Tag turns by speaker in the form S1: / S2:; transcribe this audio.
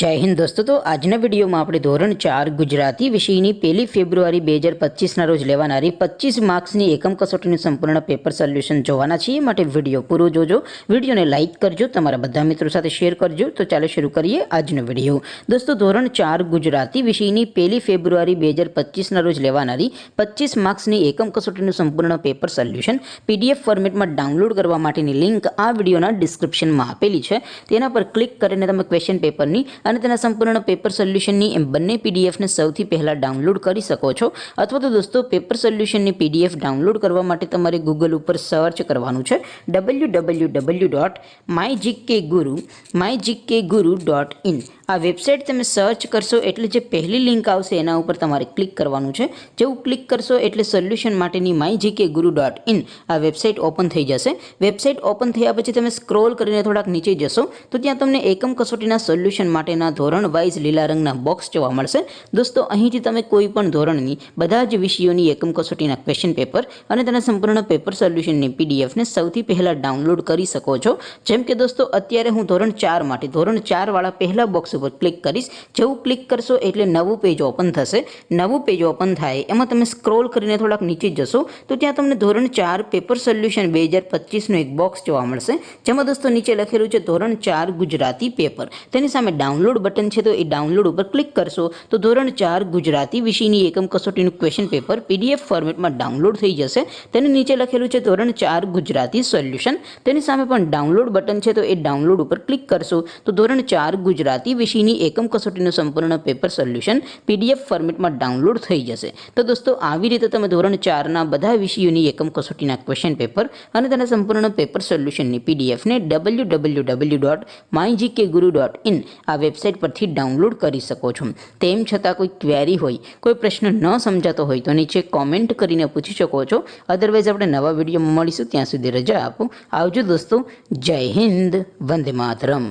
S1: जय हिंद दोस्तों। तो आजना विडियो में આપણે ધોરણ 4 ગુજરાતી વિષયની 1 ફેબ્રુઆરી 2025 ના રોજ લેવાનારી 25 માર્ક્સની એકમ કસોટીનું સંપૂર્ણ પેપર સોલ્યુશન જોવાના છીએ। માટે વિડિયો પૂરો જોજો, વિડિયોને લાઈક કરજો, તમારા બધા મિત્રો સાથે શેર કરજો। તો ચાલો શરૂ કરીએ આજનો વિડિયો। દોસ્તો ધોરણ 4 ગુજરાતી વિષયની 1 ફેબ્રુઆરી 2025 ના રોજ લેવાનારી 25 માર્ક્સની એકમ કસોટીનું સંપૂર્ણ પેપર સોલ્યુશન પીડીએફ ફોર્મેટમાં ડાઉનલોડ કરવા માટેની લિંક આ વિડિયોના ડિસ્ક્રિપ્શનમાં આપેલી છે। તેના પર ક્લિક કરીને તમે ક્વેશ્ચન પેપરની અને તેના સંપૂર્ણ પેપર સોલ્યુશનની એમ બંને પીડીએફને સૌથી પહેલાં ડાઉનલોડ કરી શકો છો। અથવા તો દોસ્તો પેપર સોલ્યુશનની પીડીએફ ડાઉનલોડ કરવા માટે તમારે ગૂગલ ઉપર સર્ચ કરવાનું છે www.mygkguru.in। આ વેબસાઇટ તમે સર્ચ કરશો એટલે જે પહેલી લિંક આવશે એના ઉપર તમારે ક્લિક કરવાનું છે। જેવું ક્લિક કરશો એટલે સોલ્યુશન માટેની mygkguru.in આ વેબસાઇટ ઓપન થઈ જશે। વેબસાઇટ ઓપન થયા પછી તમે સ્ક્રોલ કરીને થોડાક નીચે જશો તો ત્યાં તમને એકમ કસોટીના સોલ્યુશન માટેના ધોરણ વાઇઝ લીલા રંગના બોક્સ જોવા મળશે। દોસ્તો અહીંથી તમે કોઈ પણ ધોરણની બધા જ વિષયોની એકમ કસોટીના ક્વેશ્ચન પેપર અને તેના સંપૂર્ણ પેપર સોલ્યુશનની પીડીએફને સૌથી પહેલાં ડાઉનલોડ કરી શકો છો। જેમ કે દોસ્તો અત્યારે હું ધોરણ 4 માટે ધોરણ 4 વાળા પહેલા બોક્સ ઉપર ક્લિક કરીશ। જેવું ક્લિક કરશો એટલે નવું પેજ ઓપન થશે। નવું પેજ ઓપન થાય એમાં તમે સ્ક્રોલ કરીને થોડાક નીચે જશો તો ત્યાં તમને ધોરણ 4 પેપર સોલ્યુશન 2025નું એક બોક્સ જોવા મળશે। જેમાં દોસ્તો નીચે લખેલું છે ધોરણ 4 ગુજરાતી પેપર। તેની સામે ડાઉનલોડ બટન છે તો એ ડાઉનલોડ ઉપર ક્લિક કરશો તો ધોરણ 4 ગુજરાતી વિષયની એકમ કસોટીનું ક્વેશ્ચન પેપર પીડીએફ ફોર્મેટમાં ડાઉનલોડ થઈ જશે। તેની નીચે લખેલું છે ધોરણ 4 ગુજરાતી સોલ્યુશન। તેની સામે પણ ડાઉનલોડ બટન છે તો એ ડાઉનલોડ ઉપર ક્લિક કરશો તો ધોરણ 4 ગુજરાતી વિષયની એકમ કસોટીનું સંપૂર્ણ પેપર સોલ્યુશન પીડીએફ ફોર્મેટમાં ડાઉનલોડ થઈ જશે। તો દોસ્તો આવી રીતે તમે ધોરણ 4ના બધા વિષયોની એકમ કસોટીના ક્વેશ્ચન પેપર અને તેના સંપૂર્ણ પેપર સોલ્યુશનની પીડીએફને www.mygkguru.in આ વેબસાઇટ પરથી ડાઉનલોડ કરી શકો છો। તેમ છતાં કોઈ ક્વેરી હોય, કોઈ પ્રશ્ન ન સમજાતો હોય તો નીચે કોમેન્ટ કરીને પૂછી શકો છો। અધરવાઇઝ આપણે નવા વિડીયોમાં મળીશું, ત્યાં સુધી રજા આપો। આવજો દોસ્તો। જય હિન્દ, વંદે માતરમ।